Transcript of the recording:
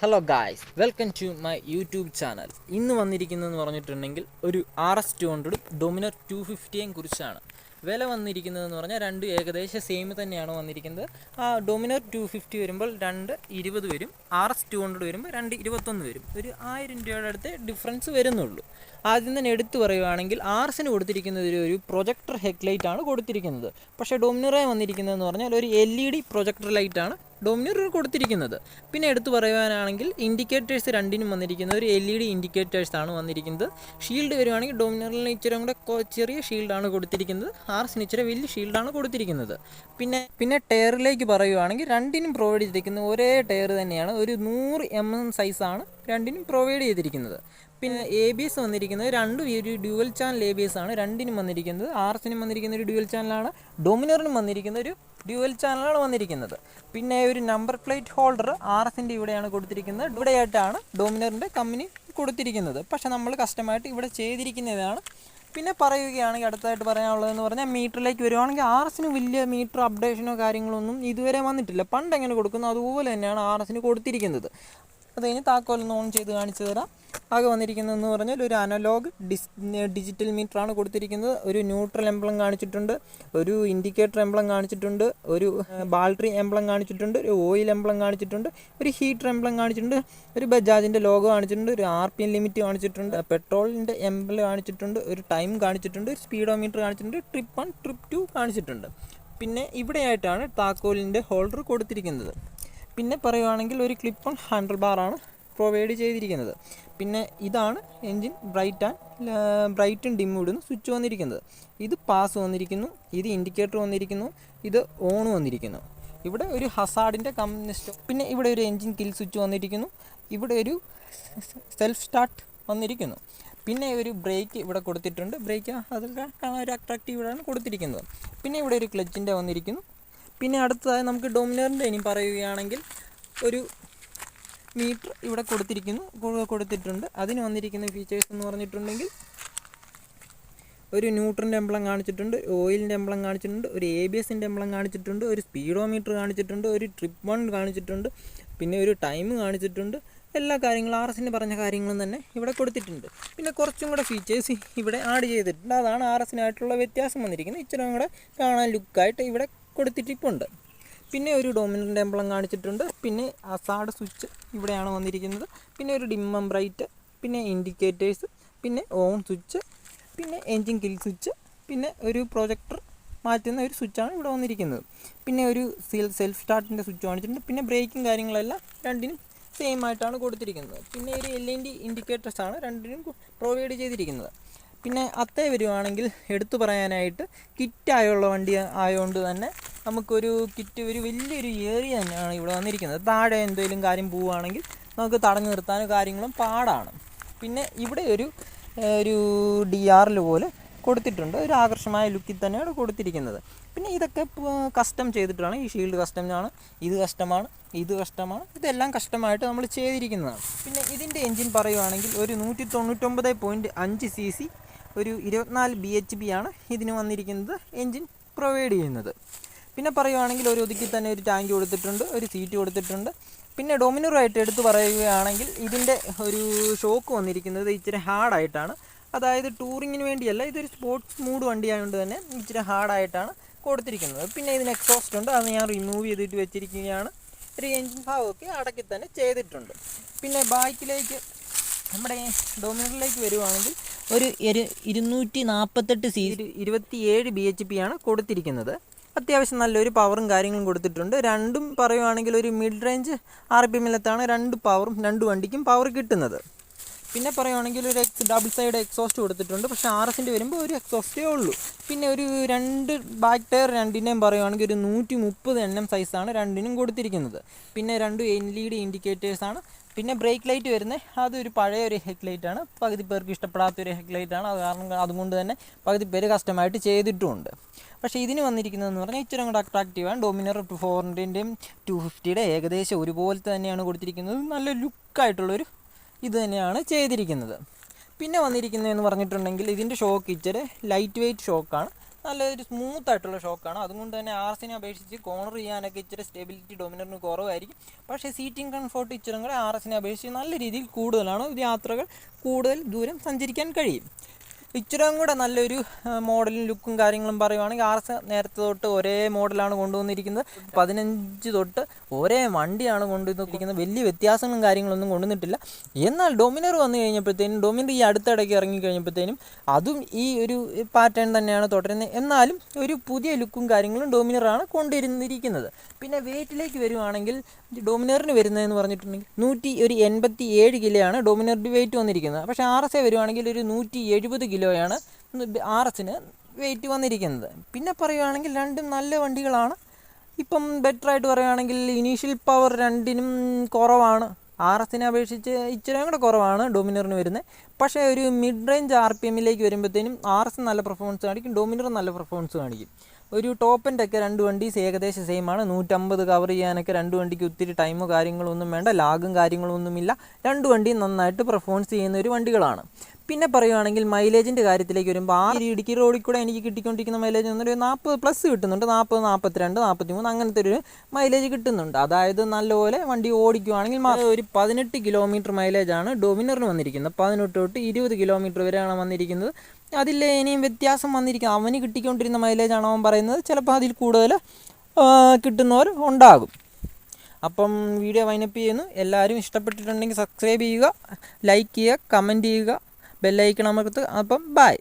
Hello guys, welcome to my YouTube channel. ഇന്ന് വന്നിരിക്കുന്നതെന്ന് പറഞ്ഞിട്ടുണ്ടെങ്കിൽ ഒരു RS200 ഡൊമിനർ 250യെയും കുറിച്ചാണ്. വില വന്നിരിക്കുന്നതെന്ന് പറഞ്ഞാൽ രണ്ട് ഏകദേശം സെയിം തന്നെയാണ് വന്നിരിക്കുന്നത്. ആ ഡൊമിനർ 250 വരുമ്പോൾ 220 വരും, RS200 വരുമ്പോൾ 221 വരും. ഒരു 1000 രൂപയുടെ അടുത്ത് ഡിഫറൻസ് വരുന്നുള്ളൂ. ആദ്യം തന്നെ എടുത്തു പറയുകയാണെങ്കിൽ ആർസിന് കൊടുത്തിരിക്കുന്നത് ഒരു പ്രൊജക്ടർ ഹെഡ്ലൈറ്റ് ആണ് കൊടുത്തിരിക്കുന്നത്. പക്ഷേ ഡൊമിനറായി വന്നിരിക്കുന്നതെന്ന് പറഞ്ഞാൽ ഒരു LED പ്രൊജക്ടർ ലൈറ്റാണ് ഡൊമിനർ കൊടുത്തിരിക്കുന്നത്. പിന്നെ എടുത്തു പറയുവാനാണെങ്കിൽ ഇൻഡിക്കേറ്റേഴ്സ് രണ്ടിനും വന്നിരിക്കുന്നത് ഒരു LED ഇൻഡിക്കേറ്റേഴ്സാണ് വന്നിരിക്കുന്നത്. ഷീൽഡ് വരുവാണെങ്കിൽ ഡൊമിനറിന് ഇച്ചിരി കൂടെ ചെറിയ ഷീൽഡാണ് കൊടുത്തിരിക്കുന്നത്, ആർസിന് ഇച്ചിരി വലിയ ഷീൽഡാണ് കൊടുത്തിരിക്കുന്നത്. പിന്നെ ടയറിലേക്ക് പറയുവാണെങ്കിൽ രണ്ടിനും പ്രൊവൈഡ് ചെയ്തിരിക്കുന്നത് ഒരേ ടയർ തന്നെയാണ്. ഒരു 100 mm സൈസാണ് രണ്ടിനും പ്രൊവൈഡ് ചെയ്തിരിക്കുന്നത്. പിന്നെ ABS വന്നിരിക്കുന്നത് ഒരു ഡ്യുവൽ ചാനൽ ABS ആണ് രണ്ടിനും വന്നിരിക്കുന്നത്. ആർസിനും വന്നിരിക്കുന്ന ഒരു ഡ്യുവൽ ചാനലാണ്, ഡൊമിനറിനും വന്നിരിക്കുന്ന ഒരു ഡ്യുവൽ ചാനലാണ് വന്നിരിക്കുന്നത്. പിന്നെ ഒരു നമ്പർ പ്ലേറ്റ് ഹോൾഡർ RSൻ്റെ ഇവിടെയാണ് കൊടുത്തിരിക്കുന്നത്, ഇവിടെയായിട്ടാണ് ഡൊമിനറിൻ്റെ കമ്പനി കൊടുത്തിരിക്കുന്നത്. പക്ഷേ നമ്മൾ കസ്റ്റമായിട്ട് ഇവിടെ ചെയ്തിരിക്കുന്നതാണ്. പിന്നെ പറയുകയാണെങ്കിൽ അടുത്തായിട്ട് പറയാനുള്ളതെന്ന് പറഞ്ഞാൽ മീറ്ററിലേക്ക് വരുവാണെങ്കിൽ RSന് വലിയ മീറ്റർ അപ്ഡേഷനോ കാര്യങ്ങളൊന്നും ഇതുവരെ വന്നിട്ടില്ല. പണ്ട് എങ്ങനെ കൊടുക്കുന്നു അതുപോലെ തന്നെയാണ് RSന് കൊടുത്തിരിക്കുന്നത്. അത് കഴിഞ്ഞ് താക്കോലൊന്ന് ഓൺ ചെയ്ത് കാണിച്ചു തരാം. ആകെ വന്നിരിക്കുന്നതെന്ന് പറഞ്ഞാൽ ഒരു അനലോഗ് ഡിജിറ്റൽ മീറ്ററാണ് കൊടുത്തിരിക്കുന്നത്. ഒരു ന്യൂട്രൽ എംബ്ലം കാണിച്ചിട്ടുണ്ട്, ഒരു ഇൻഡിക്കേറ്റർ എംബ്ലം കാണിച്ചിട്ടുണ്ട്, ഒരു ബാറ്ററി എംബ്ലം കാണിച്ചിട്ടുണ്ട്, ഒരു ഓയിൽ എംബ്ലം കാണിച്ചിട്ടുണ്ട്, ഒരു ഹീറ്റർ എംബ്ലം കാണിച്ചിട്ടുണ്ട്, ഒരു ബജാജിൻ്റെ ലോഗോ കാണിച്ചിട്ടുണ്ട്, ഒരു RPM ലിമിറ്റ് കാണിച്ചിട്ടുണ്ട്, പെട്രോളിൻ്റെ എംബ്ലം കാണിച്ചിട്ടുണ്ട്, ഒരു ടൈം കാണിച്ചിട്ടുണ്ട്, ഒരു സ്പീഡോമീറ്റർ കാണിച്ചിട്ടുണ്ട്, ട്രിപ്പ് 1 ട്രിപ്പ് 2 കാണിച്ചിട്ടുണ്ട്. പിന്നെ ഇവിടെയായിട്ടാണ് താക്കോലിൻ്റെ ഹോൾഡർ കൊടുത്തിരിക്കുന്നത്. പിന്നെ പറയുവാണെങ്കിൽ ഒരു ക്ലിപ്പ് ഓൺ ഹാൻഡിൽ ബാറാണ് പ്രൊവൈഡ് ചെയ്തിരിക്കുന്നത്. പിന്നെ ഇതാണ് എൻജിൻ ബ്രൈറ്റും ഡിമ്മും ഇടുന്ന സ്വിച്ച് വന്നിരിക്കുന്നത്. ഇത് പാസ് വന്നിരിക്കുന്നു, ഇത് ഇൻഡിക്കേറ്റർ വന്നിരിക്കുന്നു, ഇത് ഓൺ വന്നിരിക്കുന്നു. ഇവിടെ ഒരു ഹസാർഡിൻ്റെ പിന്നെ ഇവിടെ ഒരു എൻജിൻ കിൽ സ്വിച്ച് വന്നിരിക്കുന്നു, ഇവിടെ ഒരു സെൽഫ് സ്റ്റാർട്ട് വന്നിരിക്കുന്നു. പിന്നെ ഒരു ബ്രേക്ക് ഇവിടെ കൊടുത്തിട്ടുണ്ട്, ബ്രേക്ക് അതൊക്കെ കാണാൻ ഒരു അട്രാക്റ്റീവാണ് കൊടുത്തിരിക്കുന്നത്. പിന്നെ ഇവിടെ ഒരു ക്ലച്ചിൻ്റെ വന്നിരിക്കുന്നു. പിന്നെ അടുത്തതായി നമുക്ക് ഡൊമിനറിൻ്റെ ഇനി പറയുകയാണെങ്കിൽ ഒരു മീറ്റർ ഇവിടെ കൊടുത്തിട്ടുണ്ട്. അതിന് വന്നിരിക്കുന്ന ഫീച്ചേഴ്സ് എന്ന് പറഞ്ഞിട്ടുണ്ടെങ്കിൽ ഒരു ന്യൂട്രൻ്റെ എംബ്ലം കാണിച്ചിട്ടുണ്ട്, ഓയിലിൻ്റെ എംബ്ലം കാണിച്ചിട്ടുണ്ട്, ഒരു ABSൻ്റെ എംബ്ലം കാണിച്ചിട്ടുണ്ട്, ഒരു സ്പീഡോമീറ്റർ കാണിച്ചിട്ടുണ്ട്, ഒരു ട്രിപ്പ് 1 കാണിച്ചിട്ടുണ്ട്, പിന്നെ ഒരു ടൈം കാണിച്ചിട്ടുണ്ട്. എല്ലാ കാര്യങ്ങളും RSന് പറഞ്ഞ കാര്യങ്ങളും തന്നെ ഇവിടെ കൊടുത്തിട്ടുണ്ട്. പിന്നെ കുറച്ചും കൂടെ ഫീച്ചേഴ്സ് ഇവിടെ ആഡ് ചെയ്തിട്ടുണ്ട്. അതാണ് RSനായിട്ടുള്ള വ്യത്യാസം വന്നിരിക്കുന്നത്. ഇച്ചിരി കൂടെ കാണാൻ ലുക്കായിട്ട് ഇവിടെ കൊടുത്തിട്ടിപ്പുണ്ട്. പിന്നെ ഒരു ഡൊമിനറിൻ്റെ എംബ്ലം കാണിച്ചിട്ടുണ്ട്, പിന്നെ ഹസാർഡ് സ്വിച്ച് ഇവിടെയാണ് വന്നിരിക്കുന്നത്, പിന്നെ ഒരു ഡിം ബ്രൈറ്റ്, പിന്നെ ഇൻഡിക്കേറ്റേഴ്സ്, പിന്നെ ഓൺ സ്വിച്ച്, പിന്നെ എൻജിൻ കിൽ സ്വിച്ച്, പിന്നെ ഒരു പ്രൊജക്ടർ മാറ്റുന്ന ഒരു സ്വിച്ചാണ് ഇവിടെ വന്നിരിക്കുന്നത്. പിന്നെ ഒരു സെൽഫ് സ്റ്റാർട്ടിൻ്റെ സ്വിച്ച് കാണിച്ചിട്ടുണ്ട്. പിന്നെ ബ്രേക്കും കാര്യങ്ങളെല്ലാം രണ്ടിനും സെയിം ആയിട്ടാണ് കൊടുത്തിരിക്കുന്നത്. പിന്നെ ഒരു LED ഇൻഡിക്കേറ്റേഴ്സാണ് രണ്ടിനും പ്രൊവൈഡ് ചെയ്തിരിക്കുന്നത്. പിന്നെ അത്തേ വരുവാണെങ്കിൽ എടുത്തു പറയാനായിട്ട് കിറ്റായുള്ള വണ്ടി ആയതുകൊണ്ട് തന്നെ നമുക്കൊരു ഒരു വലിയൊരു ഏരിയ തന്നെയാണ് ഇവിടെ വന്നിരിക്കുന്നത്. താഴെ എന്തെങ്കിലും കാര്യം പോവുകയാണെങ്കിൽ നമുക്ക് തടഞ്ഞു നിർത്താനും കാര്യങ്ങളും പാടാണ്. പിന്നെ ഇവിടെ ഒരു DRL പോലെ കൊടുത്തിട്ടുണ്ട്, ഒരു ആകർഷമായ ലുക്കിൽ തന്നെയാണ് കൊടുത്തിരിക്കുന്നത്. പിന്നെ ഇതൊക്കെ കസ്റ്റം ചെയ്തിട്ടാണ്, ഈ ഷീൽഡ് കസ്റ്റമാണ്, ഇത് കസ്റ്റമാണ്, ഇതെല്ലാം കസ്റ്റമായിട്ട് നമ്മൾ ചെയ്തിരിക്കുന്നതാണ്. പിന്നെ ഇതിൻ്റെ എൻജിൻ പറയുവാണെങ്കിൽ ഒരു 199.5 cc, ഒരു 24 bhp ആണ് ഇതിന് വന്നിരിക്കുന്നത് എൻജിൻ പ്രൊവൈഡ് ചെയ്യുന്നത്. പിന്നെ പറയുവാണെങ്കിൽ ഒരു ഒതുക്കി തന്നെ ഒരു ടാങ്ക് കൊടുത്തിട്ടുണ്ട്, ഒരു സീറ്റ് കൊടുത്തിട്ടുണ്ട്. പിന്നെ ഡൊമിനറുമായിട്ട് എടുത്ത് പറയുകയാണെങ്കിൽ ഇതിൻ്റെ ഒരു ഷോക്ക് വന്നിരിക്കുന്നത് ഇച്ചിരി ഹാർഡായിട്ടാണ്. അതായത് ടൂറിങ്ങിന് വേണ്ടിയല്ല, ഇതൊരു സ്പോർട്സ് മൂഡ് വണ്ടി ആയതുകൊണ്ട് തന്നെ ഇച്ചിരി ഹാർഡായിട്ടാണ് കൊടുത്തിരിക്കുന്നത്. പിന്നെ ഇതിന് എക്സോസ്റ്റ് ഉണ്ട്, അത് ഞാൻ റിമൂവ് ചെയ്തിട്ട് വെച്ചിരിക്കുകയാണ്. ഒരു എൻജിൻ ഭാഗമൊക്കെ അടക്കി തന്നെ ചെയ്തിട്ടുണ്ട്. പിന്നെ ബാക്കിലേക്ക് നമ്മുടെ ഡൊമിനറിലേക്ക് വരുവാണെങ്കിൽ ഒരു 248 cc 27 bhp ആണ് കൊടുത്തിരിക്കുന്നത്. അത്യാവശ്യം നല്ലൊരു പവറും കാര്യങ്ങളും കൊടുത്തിട്ടുണ്ട്. രണ്ടും പറയുവാണെങ്കിൽ ഒരു മിഡ് റേഞ്ച് RPM-ലെത്താണ് രണ്ട് വണ്ടിക്കും പവർ കിട്ടുന്നത്. പിന്നെ പറയുവാണെങ്കിൽ ഒരു ഡബിൾ സൈഡ് എക്സോസ്റ്റ് കൊടുത്തിട്ടുണ്ട്, പക്ഷേ RSൻ്റെ വരുമ്പോൾ ഒരു എക്സോസ്റ്റേ ഉള്ളൂ. പിന്നെ ഒരു രണ്ട് ബാക്ക് ടയർ രണ്ടിൻ്റെയും പറയുവാണെങ്കിൽ ഒരു 130 mm സൈസാണ് രണ്ടിനും കൊടുത്തിരിക്കുന്നത്. പിന്നെ രണ്ട് LED ഇൻഡിക്കേറ്റേഴ്സാണ്. പിന്നെ ബ്രേക്ക് ലൈറ്റ് വരുന്നത് അതൊരു പഴയ ഒരു ഹെഡ്ലൈറ്റാണ്, പകുതി പേർക്ക് ഇഷ്ടപ്പെടാത്തൊരു ഹെഡ്ലൈറ്റാണ്. അത് കാരണം അതുകൊണ്ട് തന്നെ പകുതി പേര് കസ്റ്റമായിട്ട് ചെയ്തിട്ടുമുണ്ട്. പക്ഷേ ഇതിന് വന്നിരിക്കുന്നതെന്ന് പറഞ്ഞാൽ ഇച്ചിരി കൂടെ അട്രാക്റ്റീവാണ്. ഡൊമിനർ 400ൻ്റെയും 250യുടെ ഏകദേശം ഒരുപോലത്തെ തന്നെയാണ് കൊടുത്തിരിക്കുന്നത്. നല്ല ലുക്കായിട്ടുള്ളൊരു ഇത് തന്നെയാണ് ചെയ്തിരിക്കുന്നത്. പിന്നെ വന്നിരിക്കുന്നതെന്ന് പറഞ്ഞിട്ടുണ്ടെങ്കിൽ ഇതിൻ്റെ ഷോക്ക് ഇച്ചിരി ലൈറ്റ് വെയ്റ്റ് ഷോക്കാണ്, നല്ലൊരു സ്മൂത്തായിട്ടുള്ള ഷോക്കാണ്. അതുകൊണ്ട് തന്നെ RSനെ അപേക്ഷിച്ച് കോർണർ ചെയ്യാനൊക്കെ ഇച്ചിരി സ്റ്റെബിലിറ്റി ഡൊമിനറിന് കുറവായിരിക്കും. പക്ഷേ സീറ്റിംഗ് കംഫോർട്ട് ഇച്ചിരി കൂടെ RSനെ അപേക്ഷിച്ച് നല്ല രീതിയിൽ കൂടുതലാണ്. യാത്രകൾ കൂടുതൽ ദൂരം സഞ്ചരിക്കാൻ കഴിയും. ഇച്ചിരിയും കൂടെ നല്ലൊരു മോഡലും ലുക്കും കാര്യങ്ങളും പറയുവാണെങ്കിൽ RS നേരത്തെ തൊട്ട് ഒരേ മോഡലാണ് കൊണ്ടുവന്നിരിക്കുന്നത്. 15 തൊട്ട് ഒരേ വണ്ടിയാണ് കൊണ്ടുവന്നിരിക്കുന്നത്. വലിയ വ്യത്യാസങ്ങളും കാര്യങ്ങളൊന്നും കൊണ്ടുവന്നിട്ടില്ല. എന്നാൽ ഡൊമിനർ വന്നു കഴിഞ്ഞപ്പോഴത്തേനും, ഡൊമിനർ ഈ അടുത്തിടയ്ക്ക് ഇറങ്ങിക്കഴിഞ്ഞപ്പോഴത്തേനും അതും ഈ ഒരു പാറ്റേൺ തന്നെയാണ് തുടരുന്നത്. എന്നാലും ഒരു പുതിയ ലുക്കും കാര്യങ്ങളും ഡൊമിനറാണ് കൊണ്ടുവരുന്നിരിക്കുന്നത്. പിന്നെ വെയിറ്റിലേക്ക് വരുവാണെങ്കിൽ ഡൊമിനറിന് വരുന്നതെന്ന് പറഞ്ഞിട്ടുണ്ടെങ്കിൽ 187 കിലോയാണ് ഡൊമിനറിൻ്റെ വെയിറ്റ് വന്നിരിക്കുന്നത്. പക്ഷേ RS വരുവാണെങ്കിൽ ഒരു 170 കിലോയാണ് RSന് വെയിറ്റ് വന്നിരിക്കുന്നത്. പിന്നെ പറയുകയാണെങ്കിൽ രണ്ടും നല്ല വണ്ടികളാണ്. ഇപ്പം ബെറ്ററായിട്ട് പറയുകയാണെങ്കിൽ ഇനീഷ്യൽ പവർ രണ്ടിനും കുറവാണ്. RSനെ അപേക്ഷിച്ച് ഇച്ചിരിയും കൂടെ കുറവാണ് ഡൊമിനറിന് വരുന്നത്. പക്ഷേ ഒരു മിഡ് റേഞ്ച് RPMലേക്ക് വരുമ്പോഴത്തേനും RS നല്ല പെർഫോമൻസ് കാണിക്കും, ഡൊമിനർ നല്ല പെർഫോമൻസ് കാണിക്കും. ഒരു ടോപ്പ് എൻഡൊക്കെ രണ്ട് വണ്ടീസ് ഏകദേശം സെയിമാണ്. 150 കവർ ചെയ്യാനൊക്കെ രണ്ട് വണ്ടിക്ക് ഒത്തിരി ടൈമോ കാര്യങ്ങളൊന്നും വേണ്ട, ലാഗും കാര്യങ്ങളൊന്നുമില്ല. രണ്ട് വണ്ടിയും നന്നായിട്ട് പെർഫോമൻസ് ചെയ്യുന്ന ഒരു വണ്ടികളാണ്. പിന്നെ പറയുകയാണെങ്കിൽ മൈലേജിൻ്റെ കാര്യത്തിലേക്ക് വരുമ്പോൾ ഇടുക്കി റോഡിൽ കൂടെ എനിക്ക് കിട്ടിക്കൊണ്ടിരിക്കുന്ന മൈലേജ് എന്നൊരു 40+ കിട്ടുന്നുണ്ട്. 40, 42, 43 അങ്ങനത്തെ ഒരു മൈലേജ് കിട്ടുന്നുണ്ട്. അതായത് നല്ലപോലെ വണ്ടി ഓടിക്കുവാണെങ്കിൽ ഒരു 18 കിലോമീറ്റർ മൈലേജാണ് ഡൊമിനറിന് വന്നിരിക്കുന്നത്. 18 തൊട്ട് 20 കിലോമീറ്റർ വരെയാണ് വന്നിരിക്കുന്നത്. അതിൽ ഇനിയും വ്യത്യാസം വന്നിരിക്കും. അവന് കിട്ടിക്കൊണ്ടിരുന്ന മൈലേജാണ് അവൻ പറയുന്നത്. ചിലപ്പോൾ അതിൽ കൂടുതൽ കിട്ടുന്നവർ ഉണ്ടാകും. അപ്പം വീഡിയോ വൈൻഡപ്പ് ചെയ്യുന്നു. എല്ലാവരും ഇഷ്ടപ്പെട്ടിട്ടുണ്ടെങ്കിൽ സബ്സ്ക്രൈബ് ചെയ്യുക, ലൈക്ക് ചെയ്യുക, കമൻറ്റ് ചെയ്യുക, ബെല്ലൈക്കൺ അമർത്തുക. അപ്പം ബൈ.